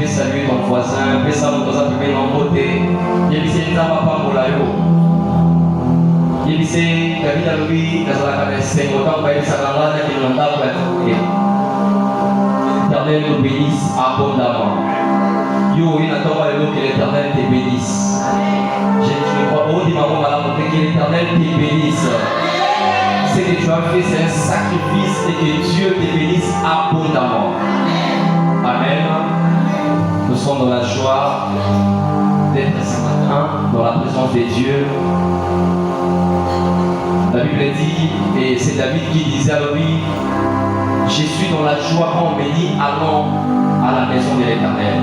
peux saluer ton voisin, peux saluer ton voisin, peux en beauté. Yebise Nzamba Molayo. Yebise Kabila Louis, Kazalaka Sengotan, Baïs Sakalana, qui n'ont pas fait. L'Éternel nous bénisse abondamment. Yo, il n'attend pas que l'Éternel te bénisse. Je ne crois pas, dis maman, madame, que l'Éternel te bénisse. Ce que tu as fait, c'est un sacrifice et que Dieu te bénisse abondamment. Amen. Nous sommes dans la joie d'être ce matin dans la présence de Dieu. La Bible dit, et c'est David qui disait à lui, je suis dans la joie quand on me dit allons à la maison de l'Éternel.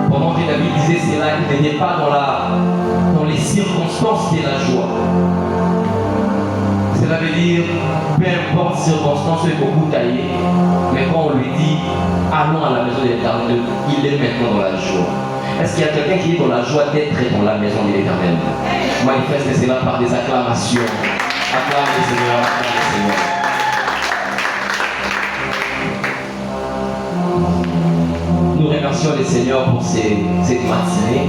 Pendant que David disait cela, il n'était pas dans les circonstances de la joie. Cela veut dire, peu importe les circonstances, il faut beaucoup tailler. Mais quand on lui dit allons à la maison de l'Éternel, il est maintenant dans la joie. Est-ce qu'il y a quelqu'un qui est dans la joie d'être dans la maison de l'Éternel? Manifeste cela par des acclamations. Acclame le Seigneur, acclame le Seigneur. Nous remercions le Seigneur pour cette matinée.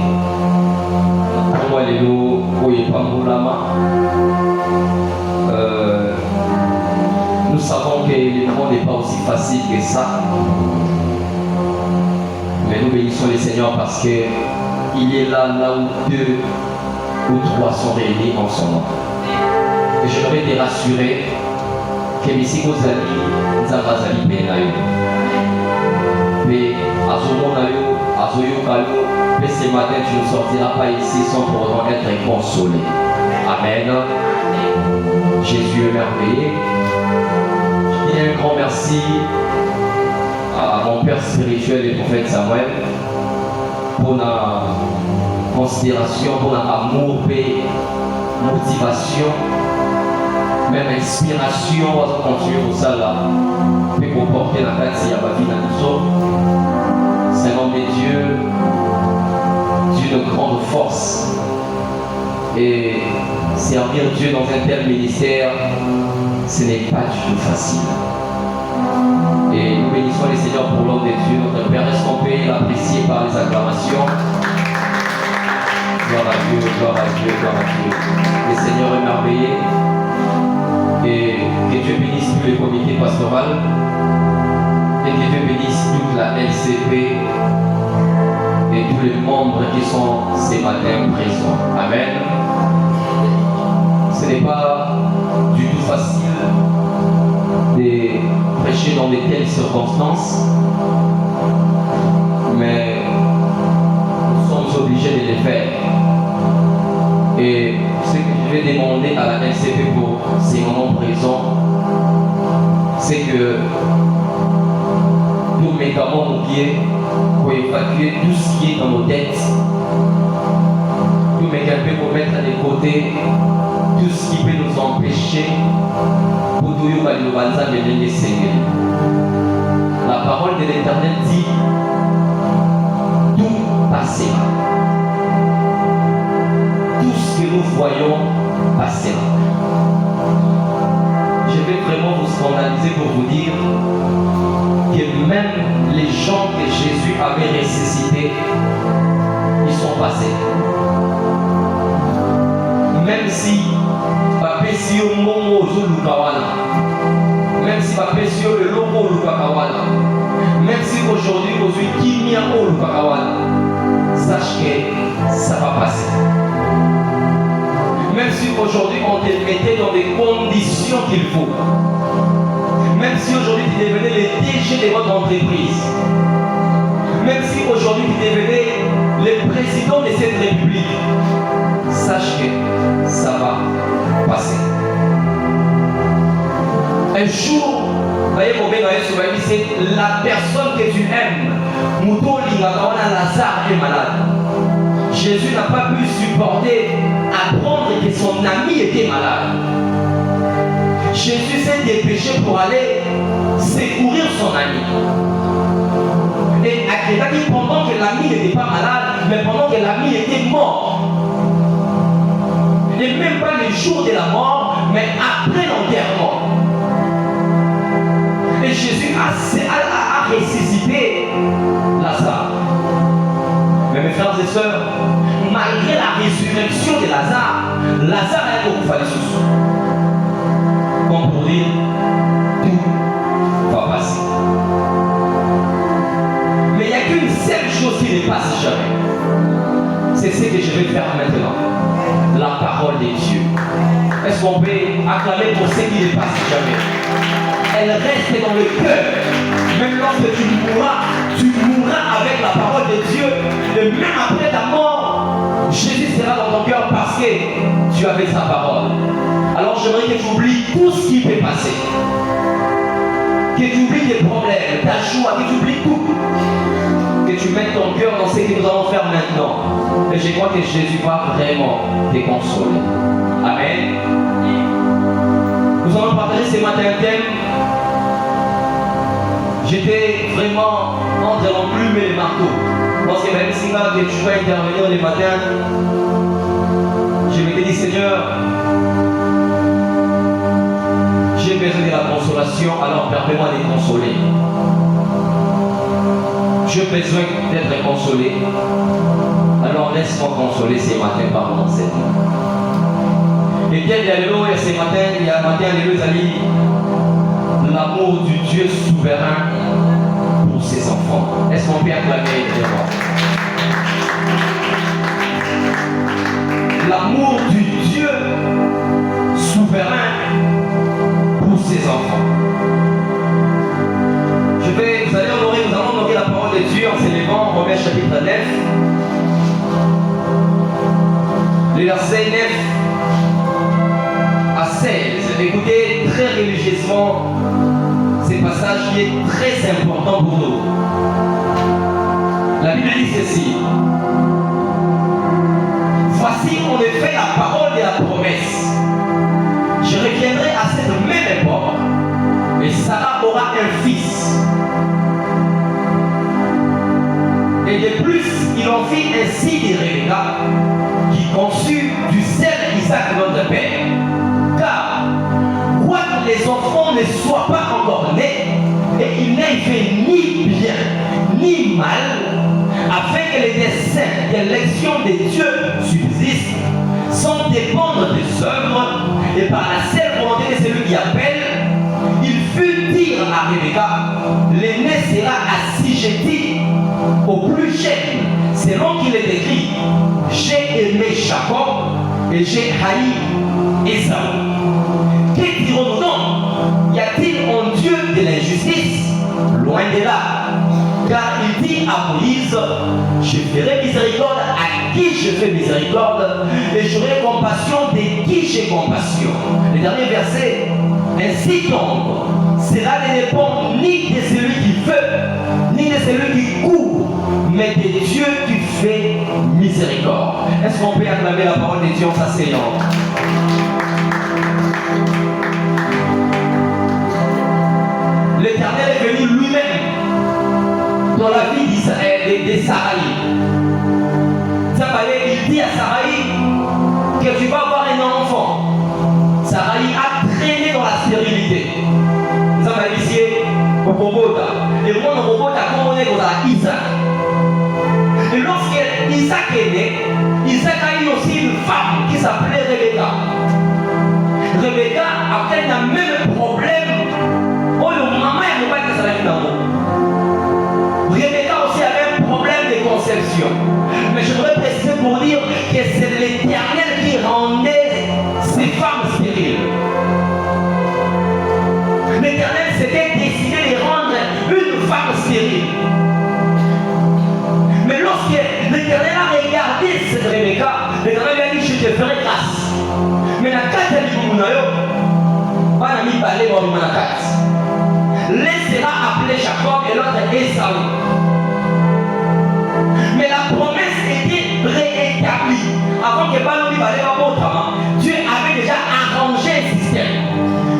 Nous savons que le monde n'est pas aussi facile que ça. Mais nous bénissons le Seigneur parce qu'il est là où 2 ou 3 sont réunis en son nom. Et je voudrais te rassurer que ici vous allez, nous allons bien. Mais mais ce matin tu ne sortiras pas ici sans pour autant être consolé. Amen. Jésus est merveilleux. Je dis un grand merci à mon père spirituel et prophète Samuel pour la considération, pour l'amour, pour motivation, même inspiration à continuer pour ça là, pour porter la tête s'il y a pas vie dans nous autres. C'est un homme de Dieu d'une grande force. Et servir Dieu dans un tel ministère, ce n'est pas du tout facile. Et nous bénissons les Seigneurs pour l'homme de Dieu. Notre Père, est-ce qu'on peut l'apprécier par les acclamations? Gloire à Dieu, gloire à Dieu, gloire à Dieu. Le Seigneur est merveilleux. Et que Dieu bénisse tous les comités pastoraux. Et que Dieu bénisse toute la LCP et tous les membres qui sont ces matins présents. Amen. Ce n'est pas du tout facile de prêcher dans de telles circonstances, mais nous sommes obligés de les faire. Et ce que je vais demander à la LCP pour ces moments présents, c'est que nous mettons nos pieds pour évacuer tout ce qui est dans nos têtes. Nous mettons pour mettre à des côtés tout ce qui peut nous empêcher pour nous le Seigneur. La parole de l'Éternel dit tout passera. Tout ce que nous voyons passera. Je vais vraiment vous scandaliser pour vous dire que même les gens que Jésus avait ressuscités, ils sont passés. Même si même si le logo même si aujourd'hui sache que ça va passer. Même si aujourd'hui on te mettait dans des conditions qu'il faut, même si aujourd'hui tu devenais le DG de votre entreprise, même si aujourd'hui tu devenais le président de cette république, sache que ça va passer. Un jour, c'est la personne que tu aimes. Lazare est malade. Jésus n'a pas pu supporter apprendre que son ami était malade. Jésus s'est dépêché pour aller secourir son ami. Et pendant que l'ami n'était pas malade, mais pendant que l'ami était mort, et même pas le jour de la mort, mais après l'enterrement. Et Jésus a ressuscité Lazare. Mes frères et sœurs, malgré la résurrection de Lazare a beaucoup fallu sous. Comme pour dire, tout va passer. Mais il n'y a qu'une seule chose qui ne passe jamais. C'est ce que je vais faire maintenant. La parole de Dieu. Est-ce qu'on peut acclamer pour ce qui ne passe jamais? Elle reste dans le cœur. Même lorsque tu mourras avec la parole de Dieu. Et même après ta mort, Jésus sera dans ton cœur parce que tu avais sa parole. Alors j'aimerais que tu oublies tout ce qui peut passer. Que tu oublies tes problèmes, ta joie, que tu oublies tout. Que tu mettes ton cœur dans ce que nous allons faire maintenant. Et je crois que Jésus va vraiment te consoler. Amen. Nous allons partager ce matin un thème. J'étais vraiment entre l'enclume et le marteau. Lorsque même si là que tu vas intervenir le matin, je m'étais dit, Seigneur, j'ai besoin de la consolation, alors permets-moi de consoler. J'ai besoin d'être consolé. Alors laisse-moi consoler ce matin par mon Seigneur. Et bien, alléluia, ce matin, il y a un matin, alléluia, l'amour du Dieu souverain pour ses enfants. Est-ce qu'on peut acclamer devant? L'amour du Dieu souverain pour ses enfants. Vous allez honorer, nous allons honorer la parole de Dieu en s'élevant, Romains chapitre 9. Les versets 9 à 16. Écoutez très religieusement ce passage qui est très important pour nous. La Bible dit ceci. Voici en effet la parole de la promesse. Je reviendrai à cette même époque et Sarah aura un fils. Et de plus, il en fit ainsi de Rebecca, qui conçut du sel d'Isaac notre père. Car, quoique les enfants ne soient pas encore nés, et ils n'aient fait ni bien ni mal, afin que les desseins d'élection de Dieu subsistent, sans dépendre des œuvres, et par la seule volonté de celui qui appelle, il fut dire à Rebecca, l'aîné sera assujetti au plus jeune, selon qu'il est écrit, j'ai aimé Jacob et j'ai haï Ésaü. Que dirons-nous donc? Y a-t-il en Dieu de l'injustice? Loin de là. Car il dit à Moïse, je ferai miséricorde à qui je fais miséricorde, et j'aurai compassion de qui j'ai compassion. Le dernier verset, ainsi donc, cela ne dépend ni de celui qui veut, ni de celui qui court, mais de Dieu qui fait miséricorde. Est-ce qu'on peut acclamer la parole de Dieu en s'asseyant? L'Éternel est venu lui-même dans la vie de Saraï. Il dit à Saraï que tu vas avoir un enfant. Saraï a traîné dans la stérilité. Saraï ici, au Robota. Et moi, le Robota, comment on est dans Isaac. Et lorsque Isaac est né, Isaac a eu aussi une femme qui s'appelait Rebecca. Rebecca a peut-être le même problème. Oh, le maman est pas que ça va être d'amour. Rebecca aussi avait un problème de conception. Mais je voudrais préciser pour dire que c'est l'Éternel qui rendait ces femmes stériles. L'Éternel s'était décidé de rendre une femme stérile. Mais lorsque l'Éternel a regardé cette Rebecca, l'Éternel lui a dit, je te ferai grâce. Mais la carte a dit, pas d'ami balé dans le manacate. L'un sera appelé Jacob et l'autre Ésaü. Mais la promesse était réétablie. Avant que Balobi balé dans votre main, Dieu avait déjà arrangé un système.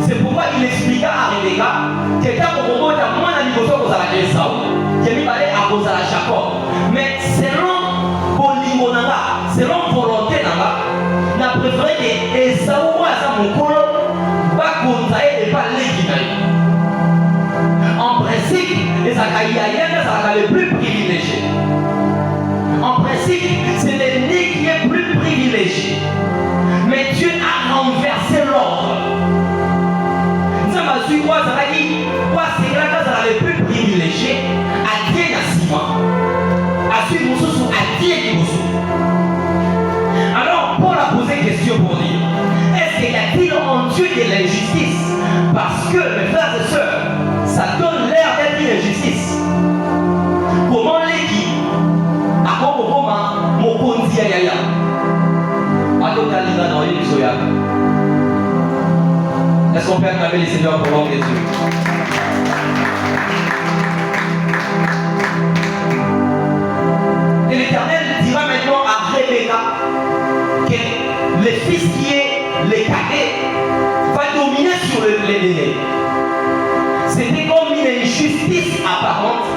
C'est pourquoi il expliqua à Rebecca que quand on remonte à moins de négociation pour la Ésaü, Dieu lui balé à cause de la Jacob. Mais selon Polimonanga, selon volonté Nanga, il a préféré que Ésaü ou à sa mokolo va contraire et pas l'équilibre. En principe, les Akaïaïens sont les plus privilégiés. En principe, principe, c'est l'ennemi qui est plus privilégié. Mais Dieu a renversé l'ordre. Nous avons su quoi ça a dit, quoi c'est là que ça a le plus privilégié à Dieu Nassima. À suivre mon sous à Dieu qui vous. Alors, Paul a posé une question pour dire, est-ce qu'il y a-t-il en Dieu de l'injustice? Parce que, mes frères et sœurs, ça donne l'air d'être une injustice. Comment l'équipe a comment mon conti à Yaya a d'autres alliés dans les soya. Est-ce qu'on peut acclamer les seigneurs pour l'homme des Dieu? Et l'Éternel dira maintenant à Rebecca que le fils qui est le cadet va dominer sur l'aîné. C'était comme une injustice apparente,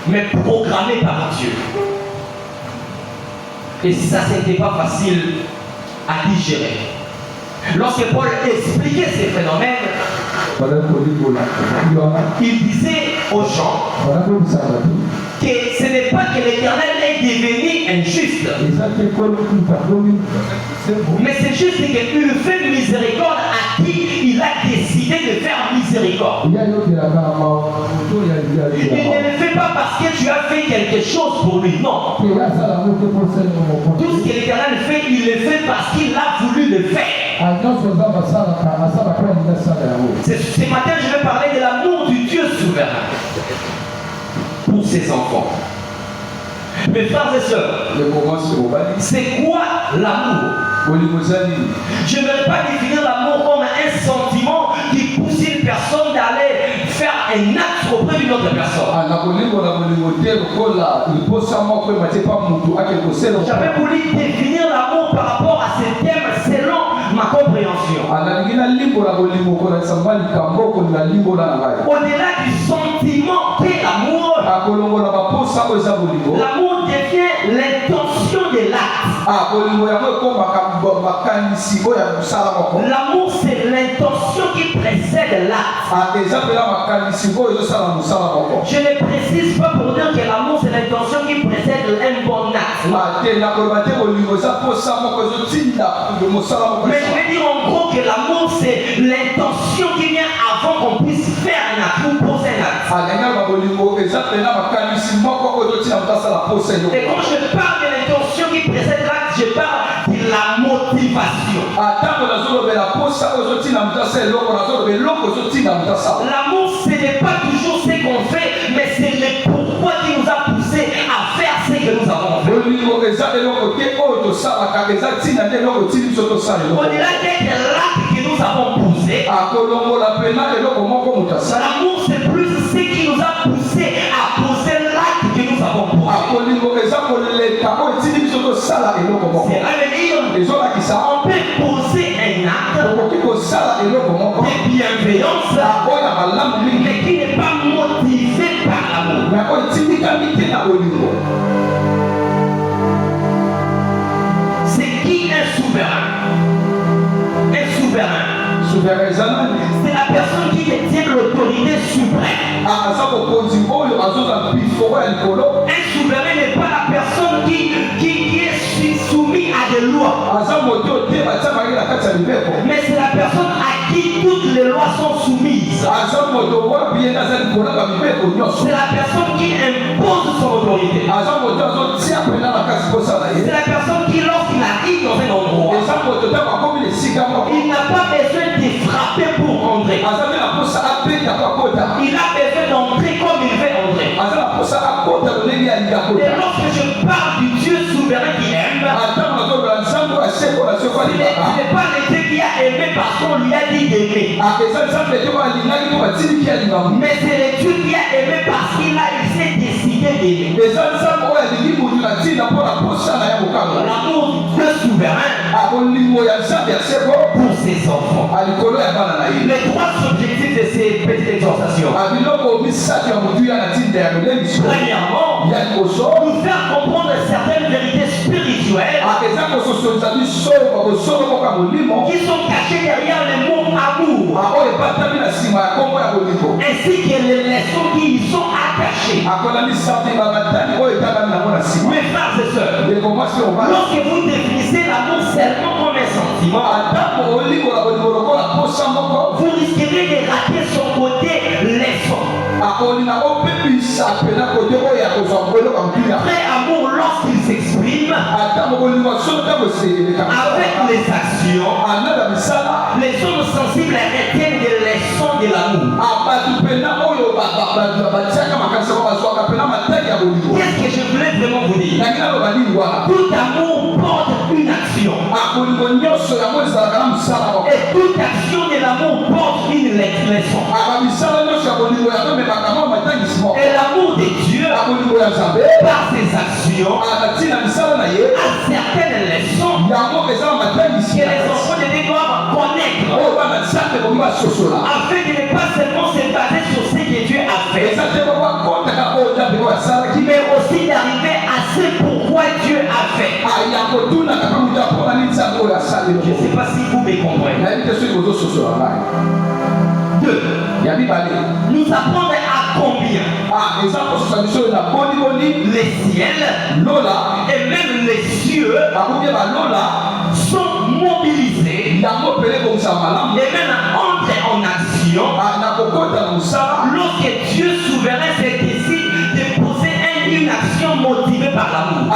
mais programmée par Dieu. Et ça, c'était pas facile à digérer. Lorsque Paul expliquait ces phénomènes, il disait aux gens que ce n'est pas que l'Éternel est devenu injuste, mais c'est juste qu'il fait miséricorde à qui il a décidé de faire miséricorde. Il ne le fait pas parce que tu as fait quelque chose pour lui, non. Tout ce que l'Éternel fait, il le fait parce qu'il a voulu le faire. Ce matin, je vais parler de l'amour du Dieu souverain pour ses enfants. Mes frères et sœurs, c'est quoi l'amour? Je ne vais pas définir l'amour comme un sentiment qui pousse une personne d'aller faire un acte auprès d'une autre personne. J'avais voulu définir l'amour par rapport à ce thème selon ma compréhension. Au-delà du sentiment qu'est l'amour, l'amour devient l'intention de l'acte. L'amour, c'est l'intention qui précède l'acte. Je ne précise pas pour dire que l'amour, c'est l'intention qui précède un bon acte. Mais je vais dire en gros que l'amour, c'est l'intention qui vient avant qu'on puisse faire un acte ou poser un acte. Et quand je parle de l'intention qui précède l'acte, je parle de la motivation. L'amour, ce n'est pas toujours ce qu'on fait, mais c'est le pourquoi qui nous a poussé à faire ce que nous avons fait. Au-delà d'être l'acte que nous avons poussé, l'amour, c'est plus ce qui nous a poussé à poser l'acte que nous avons posé. C'est-à-dire, on peut poser un acte de bienveillance, mais qui n'est pas motivé par l'amour. C'est qui un souverain? Un souverain, c'est la personne qui détient l'autorité suprême. Un souverain n'est pas la personne qui est soumise à des lois, mais c'est la personne à qui toutes les lois sont soumises. C'est la personne qui impose son autorité. C'est la personne qui, lorsqu'il arrive dans un endroit, il n'a pas besoin de frapper pour entrer. Il a besoin d'entrer comme il veut entrer. Et lorsque je parle du Dieu souverain qui aime, ce n'est pas le Dieu qui a aimé parce qu'on lui a dit d'aimer, mais c'est le Dieu qui a aimé parce qu'il s'est décidé d'aimer. L'amour du Dieu souverain pour ses enfants. Les trois objectifs de ces petites exhortations. Premièrement, nous faire comprendre certaines vérités spirituelles qui sont cachées derrière le mot amour, ainsi que les leçons qui y sont attachées. Mes frères et sœurs, Lorsque vous définissez l'amour seulement comme un sentiment, vous risquerez de rater son côté laissant. Vrai amour, lorsqu'il s'exprime avec les actions, les hommes sensibles retiennent des leçons de l'amour. Qu'est-ce que je voulais vraiment vous dire? Tout amour porte une action. Et toute action de l'amour porte une leçon. Et l'amour de Dieu, par ses actions, a certaines leçons que les enfants de Dieu doivent connaître, afin de ne pas seulement se baser sur ce que Dieu a fait, mais aussi d'arriver à ce pourquoi Dieu a fait. Je ne sais pas si vous me comprenez. 2. Nous apprendre à combien les ciels et même les cieux sont mobilisés et même entrent en action lorsque Dieu souverain se décide de poser une action motivée par l'amour.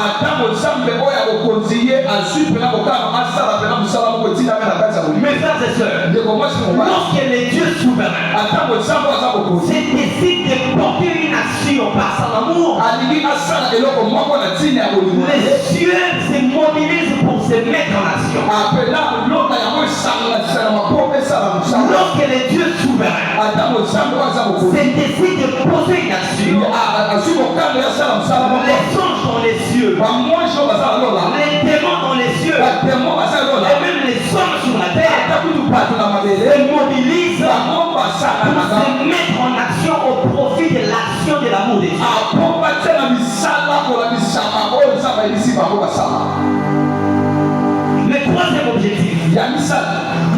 Mes frères et sœurs, lorsque les dieux souverains se décident de porter une action par son amour, les cieux se mobilisent pour se mettre en action. Lorsque les dieux souverains se décident de poser une action, les anges dans les cieux, les démons dans les cieux, et même les hommes sur la terre se mobilisent pour se mettre en action au profit de l'action de l'amour de Dieu. Le troisième objectif,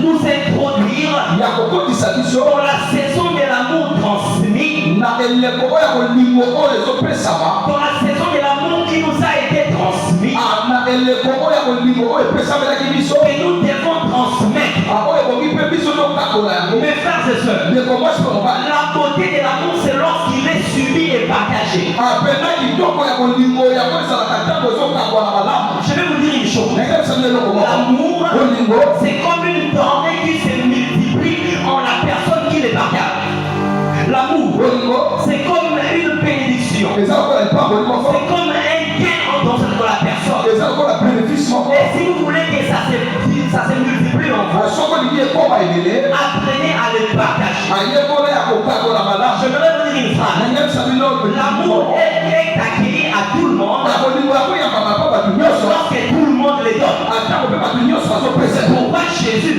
nous introduire dans la saison de l'amour transmis, dans la saison de l'amour qui nous a été transmis, que nous devons transmettre. Mes frères et sœurs, la beauté de l'amour, c'est lorsqu'il est subi et partagé. Je vais vous dire une chose. L'amour, c'est comme une denrée qui se multiplie en la personne qui les partage. L'amour, c'est comme une bénédiction. C'est comme un gain dans la personne. Et si vous voulez que ça se multiplie en vous, apprenez à le partager. Je vais vous dire une phrase. L'amour est acquis à tout le monde lorsque tout le monde les donne. Pourquoi Jésus,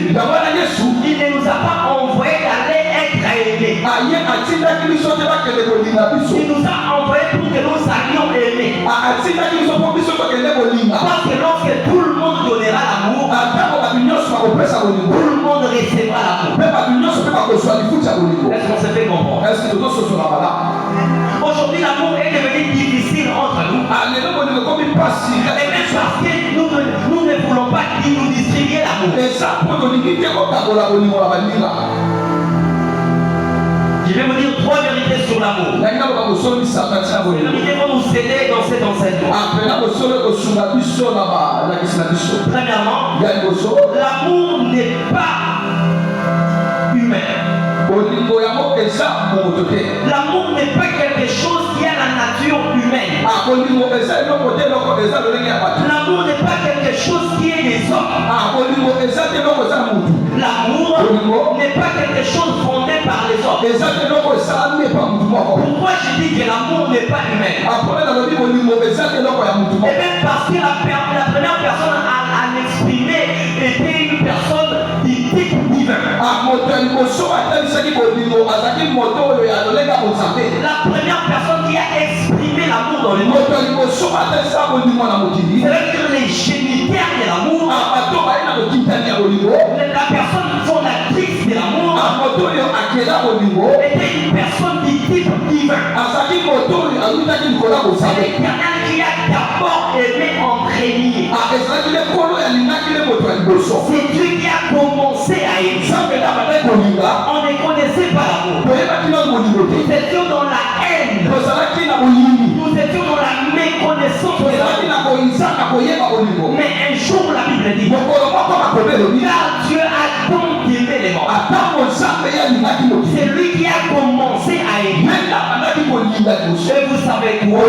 il ne nous a pas envoyé d'aller être aimés. Il nous a envoyé pour que nous allions aimer. Parce que lorsque tout le monde donnera l'amour, tout le monde recevra l'amour. Est-ce qu'on se fait comprendre? Aujourd'hui, l'amour est devenu difficile entre nous. Et même parce que nous ne voulons pas nous distribuer l'amour. Je vais vous dire 3 vérités sur l'amour. Les vérités vont nous aider dans cet enseignement. Premièrement, l'amour n'est pas humain. L'amour n'est pas quelque chose qui a la nature humaine. L'amour n'est pas quelque chose qui est des hommes. L'amour n'est pas quelque chose fondé par les hommes. Pourquoi je dis que l'amour n'est pas humain? Et même parce que la première personne à l'exprimer était une personne du type divin. La première personne qui a exprimé l'amour dans le monde, c'est-à-dire les génitaires de l'amour, la personne fondatrice de l'amour était une personne du type divin. C'est l'Éternel qui a d'abord aimé en premier. C'est Dieu qui a commencé à aimer. On ne connaissait pas l'amour. Nous étions dans la haine. Nous étions dans la méconnaissance de l'amour. Mais un jour la Bible dit, car Dieu a donc aimé les morts. C'est lui qui a commencé à aimer. Et vous savez quoi?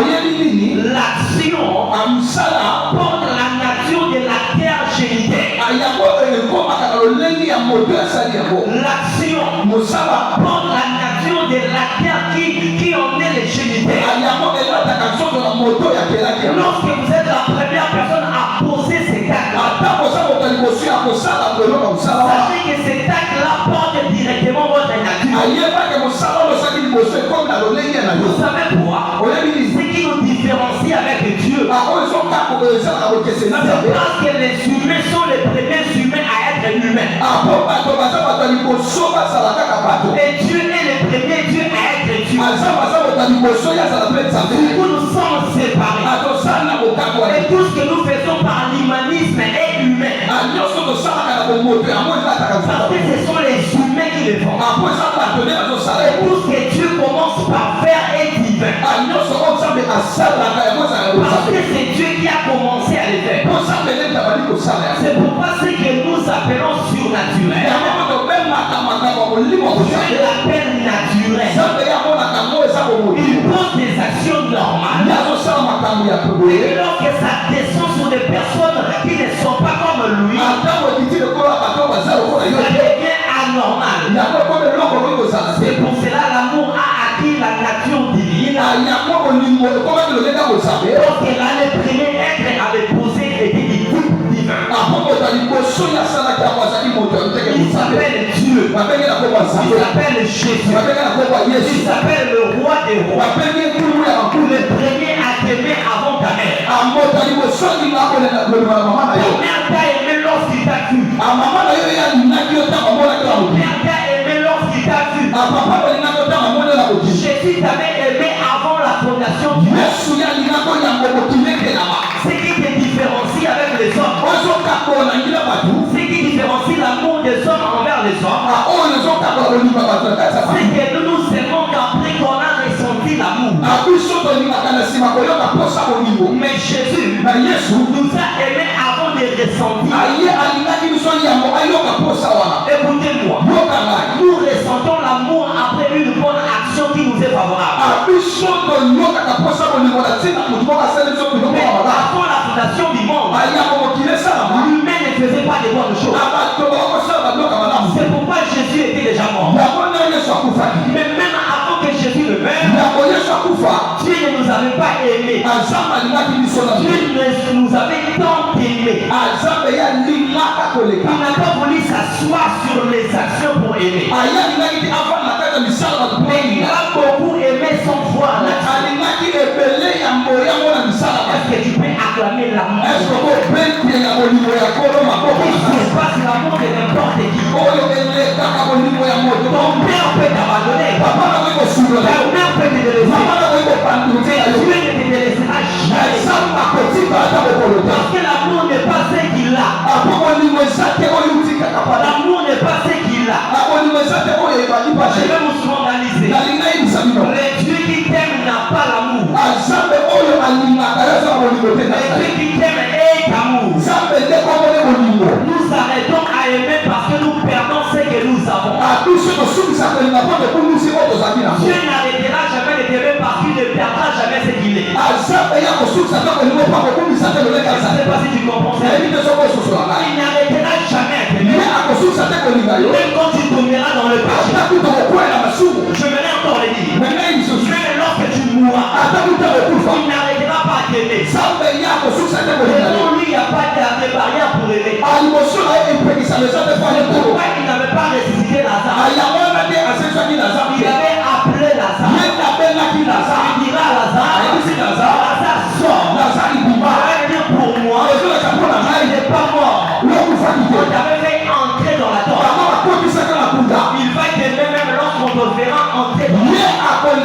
L'action porte la nature de la terre génitaire. L'action porte la nature de la terre qui en est les génitaires. Lorsque vous êtes la première personne à poser cet acte, sachez que cet acte-là porte directement votre nature. Vous savez pourquoi? Ce qui nous différencie avec Dieu, c'est parce que les humains sont les premiers humains à être humains. Et Dieu est le premier Dieu à être Dieu. Nous nous sommes séparés. Et tout ce que nous faisons par l'humanisme est humain. Parce que ce sont les humains qui le font. Et tout ce que Dieu commence par faire est divin. Parce que c'est Dieu qui a commencé à le faire. C'est pourquoi ce que nous appelons surnaturel, Dieu l'appelle naturel. Il pose des actions normales. Et lorsque ça descend sur des personnes qui ne sont pas comme lui, ça devient anormal. C'est pour cela l'amour a acquis la nature divine. Lorsque l'année première être avait posé était du type divin. Il s'appelle Dieu. Il s'appelle Jésus. Il s'appelle le roi des rois. Le premier à t'aimer avant ta mère. Ta mère t'a aimé lorsqu'il t'a vu. Ta mère t'a aimé lorsqu'il t'a vu. Jésus t'avait aimé avant la fondation du monde. Ce qui te différencie avec les hommes, ce qui différencie l'amour des hommes envers les hommes, c'est que nous nous aimons qu'après qu'on a ressenti l'amour. Mais Jésus nous a aimés avant de ressentir. Écoutez-moi, nous ressentons l'amour après une bonne action qui nous est favorable. Mais avant la fondation du monde, l'humain ne faisait pas de bonnes choses. C'est pourquoi Jésus était déjà mort. Mais même avant que Jésus ne meure, Dieu ne nous avait pas aimés. Dieu nous avait tant aimés. Il n'a pas voulu s'asseoir sur les actions pour aimer. Mais il a beaucoup aimé son foi. Est-ce que tu peux acclamer l'amour? Il ne se passe l'amour de n'importe qui. Ton père peut t'abandonner. Ta mère peut te délaisser. Dieu ne te délaissera jamais. Parce que l'amour n'est pas ce qu'il a. L'amour n'est pas ce qu'il a. Je vais vous scandaliser. Le Dieu qui t'aime n'a pas l'amour. Le Dieu qui t'aime est amour. Nous arrêtons à aimer parce que nous perdons ce que nous avons. Dieu n'arrêtera jamais de t'aimer parce qu'il ne perdra jamais ce qu'il est. Je ne sais pas si tu comprends ça. Il n'arrêtera jamais à t'aimer. Même quand tu tomberas dans le péché. Je vais encore le dire. Même lorsque tu mourras, il n'arrêtera pas à t'aimer. Et pour lui, il n'y a pas de barrière pour aimer. Pourquoi il n'avait pas ressuscité Lazare? Il avait appelé Lazare. Il dira à Lazare, Lazare sort. Reviens pour moi. Il n'est pas mort. On t'avait fait entrer dans la tombe. Il va t'aimer même lorsqu'on te verra entrer dans la tombe.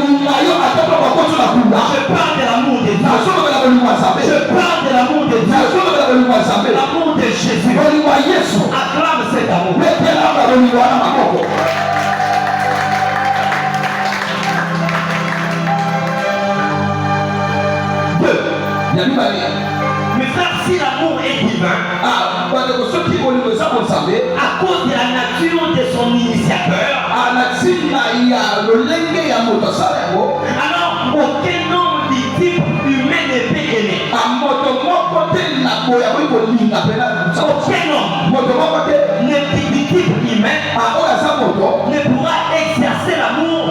Je parle de l'amour de Dieu. parle de l'amour de Dieu. L'amour de Jésus. Acclame cet amour. Mes frères, si l'amour est divin, à cause de la nature de son initiateur, alors aucun homme du type humain ne peut aimer. Aucun homme du type humain ne pourra exercer l'amour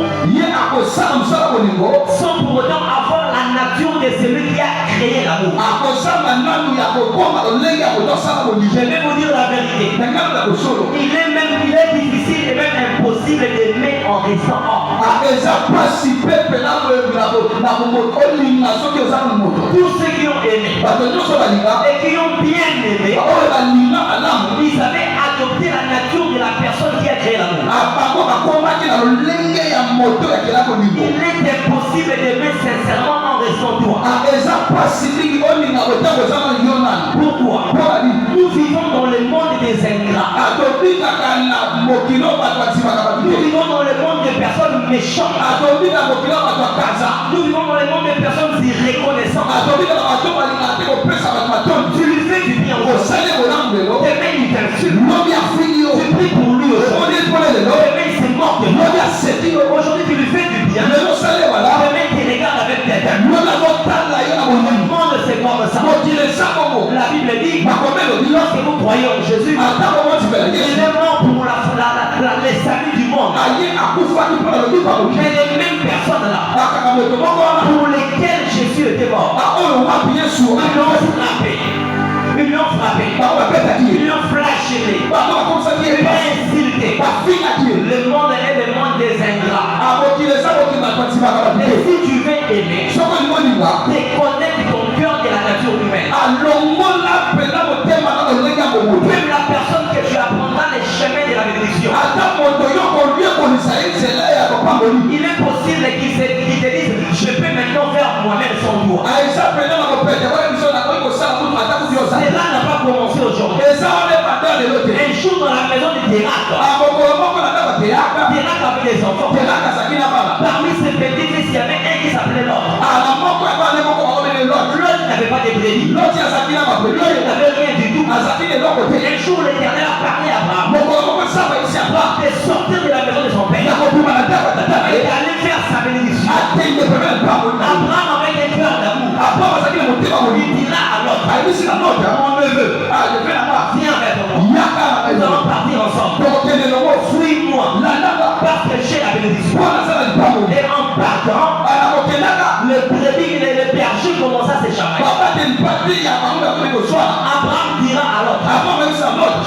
sans pour autant avoir la nature de celui qui a créé l'amour. Je vais vous dire la vérité. Il est difficile et même impossible d'aimer en restant hors. Tous ceux qui ont aimé et qui ont bien aimé, ils avaient adopté la nature de la personne qui a créé l'amour. Il est impossible d'aimer sincèrement en restant droit. Pourquoi? Nous vivons dans le monde des ingrats. Nous vivons dans le monde des personnes méchantes. Nous vivons dans le monde des personnes irreconnaissantes. Tu lui fais du bien. Demain il t'insulte. Tu pries pour lui. Demain il se moque de lui. Aujourd'hui tu lui fais du bien. Demain il te regarde avec tes dents. Le monde c'est comme ça. La Bible dit, lorsque vous croyez en Jésus, il est mort pour le salut du monde. Mais les mêmes personnes là, pour lesquelles Jésus était mort, ils l'ont frappé. Ils lui ont frappé. Ils lui ont flashé. Ils lui ont insulté. Le monde est le monde des ingrats. Et si tu veux aimer, déconnecte ton cœur de la nature humaine. Même la personne que tu apprendras les chemins de la bénédiction. Il est possible qu'il te dise, je peux maintenant faire moi-même sans toi. Cela n'a pas commencé aujourd'hui. Un jour dans la maison du Térac, Térac avait des enfants. Parmi ses petits-fils, il y avait un qui s'appelait Lot. Lot n'avait pas de brebis. Lot n'avait rien du tout. Un jour, l'Éternel a parlé à Abraham de sortir de la maison de son père et d'aller faire sa bénédiction. Abraham avec un cœur d'amour, il dira à Lot, mon neveu, viens avec moi. Nous allons partir ensemble. Suis-moi, parce que j'ai la bénédiction. Et en partant, le brebis et le berger commencent à s'échapper. Abraham dira à Lot,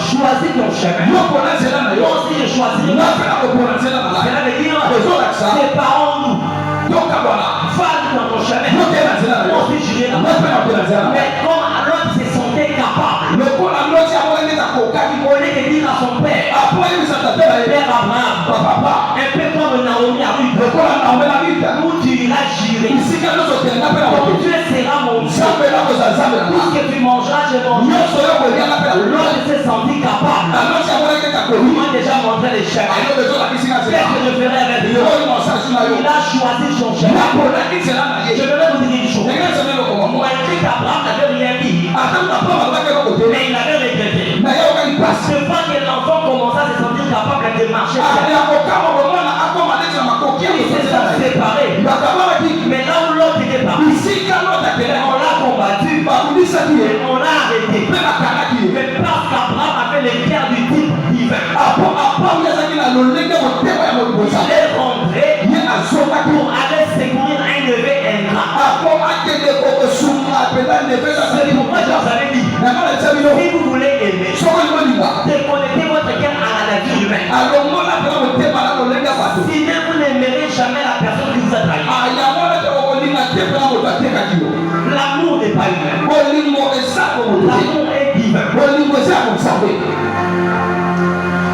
choisis ton chemin. Moi aussi je choisis le mien. Cela veut dire, séparons-nous. Va dans ton chemin. Moi aussi j'irai là-bas. Mais comme Lot se sentait capable, au lieu de dire à son père, Père Abraham, un peu comme Naomi a eu, où tu iras gérer. Tu seras mon Dieu. Puisque tu mangeras, je mangerai. L'autre s'est senti capable. Il m'a déjà montré les chemins. Qu'est-ce que je ferai avec lui? Il a choisi son chemin. Je vais vous dire une chose. Malgré qu'Abraham n'avait rien dit, mais il avait regretté. Je vois que l'enfant commençait à se sentir capable de marcher. Ils se sont séparés. Mais là où l'autre était parti, on l'a combattu, on l'a arrêté. Mais parce qu'Abraham avait le cœur du type divin, il est rentré pour aller secourir un neveu ingrat. C'est pourquoi je vous avais dit, si vous voulez aimer, déconnectez votre cœur à la nature humaine. Sinon vous n'aimerez jamais la personne qui vous a trahi. L'amour n'est pas humain. L'amour est divin.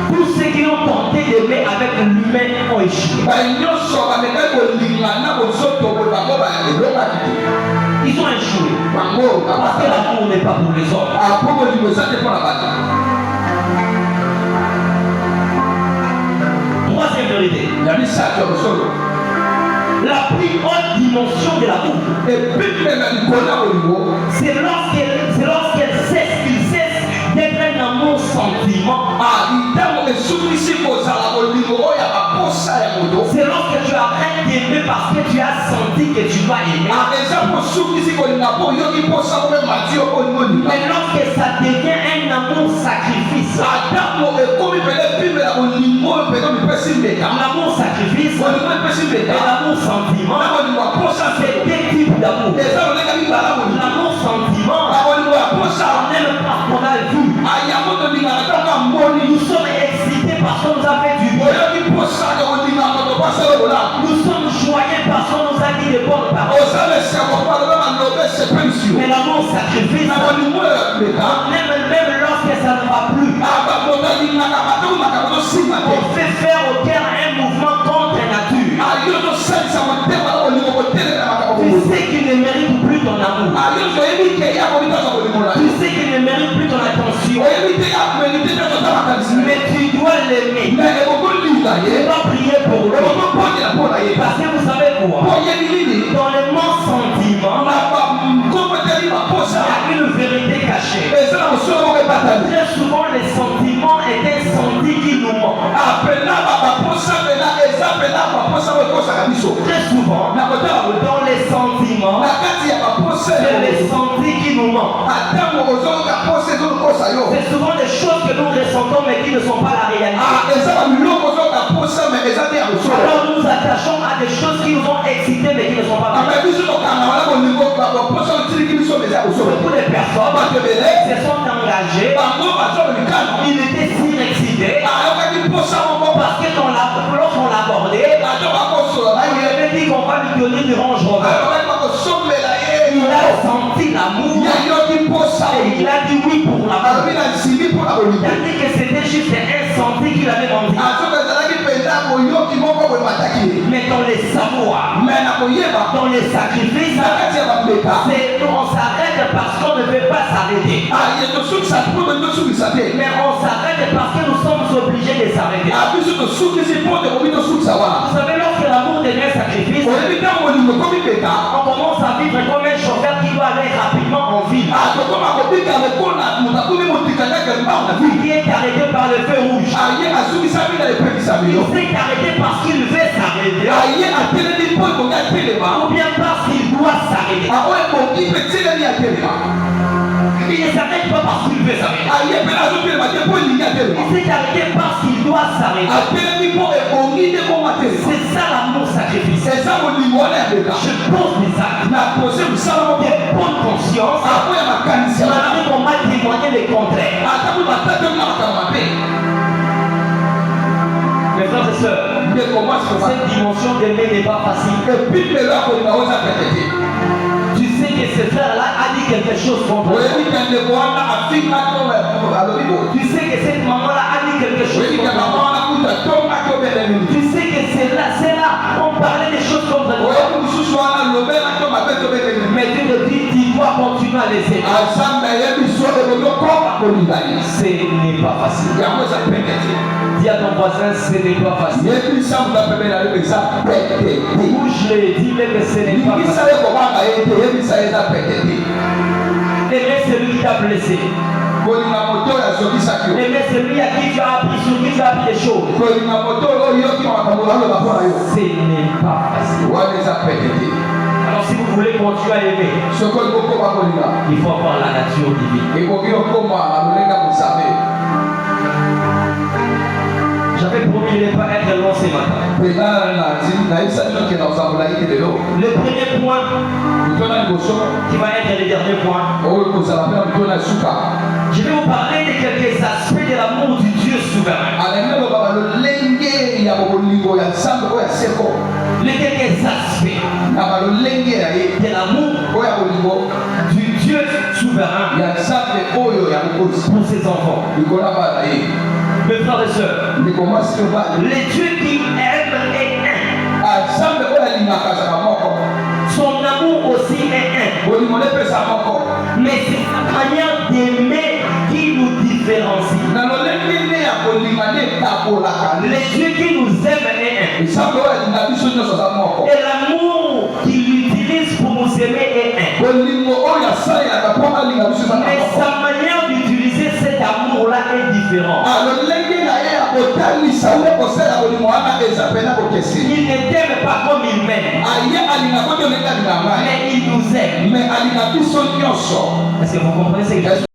Tous ceux qui ont tenté d'aimer avec l'humain ont échoué. Ils ont échoué. Parce que l'amour n'est pas pour les hommes. Troisième vérité. La plus haute dimension de l'amour, c'est lorsqu'il cesse d'être un amour sentiment. C'est lorsque tu arrêtes d'aimer parce que tu as senti que tu vas aimer. Mais lorsque ça devient un amour sacrifice. L'amour sacrifice et l'amour sentiment, c'est deux types d'amour. L'amour sentiment, on aime parce qu'on a vu. Nous sommes excités parce qu'on nous a fait du bien. Nous sommes joyeux parce qu'on nous a dit de bonnes paroles. Mais l'amour sacrifice, on aime même lorsque ça ne va plus. On fait faire au cœur un mouvement contre nature. Tu sais qu'il ne mérite plus ton amour. Tu sais qu'il ne mérite plus ton attention. Mais tu dois l'aimer. Tu dois prier pour lui. Parce que vous savez quoi? Dans le mot sentiment, il y a une vérité cachée. Très souvent, les sentiments est un senti qui nous manque. Très souvent, dans les sentiments, c'est les sentis qui nous manquent. C'est souvent des choses que nous ressentons mais qui ne sont pas la réalité. Alors nous nous attachons à des choses qui nous ont excités mais qui ne sont pas vraies. Beaucoup de personnes se sont engagées. Ils étaient si excités parce que lorsqu'on l'abordait, il avait dit qu'on va lui donner du range Rover. Il a senti l'amour et il a dit oui pour l'amour. Il a dit que c'était juste un senti qu'il avait vendu. Mais dans les savoirs, dans les sacrifices, on s'arrête parce qu'on ne veut pas s'arrêter. Mais on s'arrête parce que nous sommes obligés de s'arrêter. Vous savez, lorsque l'amour devient sacrifice, on commence à vivre comme un chauffeur qui doit aller rapidement en ville. Qui est arrêté par le feu rouge. Il s'est arrêté parce qu'il veut s'arrêter. Ou bien parce qu'il doit s'arrêter. Il ne s'arrête pas parce qu'il veut s'arrêter. Il s'est arrêté parce qu'il doit s'arrêter. C'est ça l'amour sacrifice. Je pose des actes de bonne conscience. Malgré qu'on m'a témoigné le contraire. Mes frères et sœurs, cette dimension d'aimer n'est pas facile. Tu sais que ce frère-là a dit quelque chose contre toi. Tu sais que cette maman-là a dit quelque chose contre toi. Tu sais que c'est là, on parlait des choses contre toi. Mais Dieu te dit, tu dois continuer à les aimer. Ce n'est pas facile. Dis à ton voisin, ce n'est pas facile. Bouge-le, dis-le que ce n'est pas facile. Aimer celui qui t'a blessé. Aimer celui à qui tu as appris, sur qui tu as appris des choses. Ce n'est pas facile. Alors si vous voulez continuer à aimer, il faut avoir la nature divine. J'avais promis de ne pas être long ce matin. Le premier point qui va être le dernier point, je vais vous parler de quelques aspects de l'amour du Dieu souverain. Les quelques aspects de l'amour du Dieu souverain pour ses enfants. Mes frères et sœurs, les dieux qui aiment est un. Son amour aussi Mais c'est sa manière d'aimer qui nous différencie. Le Dieu qui nous aime est un. Et l'amour qu'il utilise pour nous aimer est un. Mais sa manière d'utiliser cet amour-là est différente. Il ne t'aime pas comme il m'aime. Mais il nous aime. Est-ce que vous comprenez ce que je dis?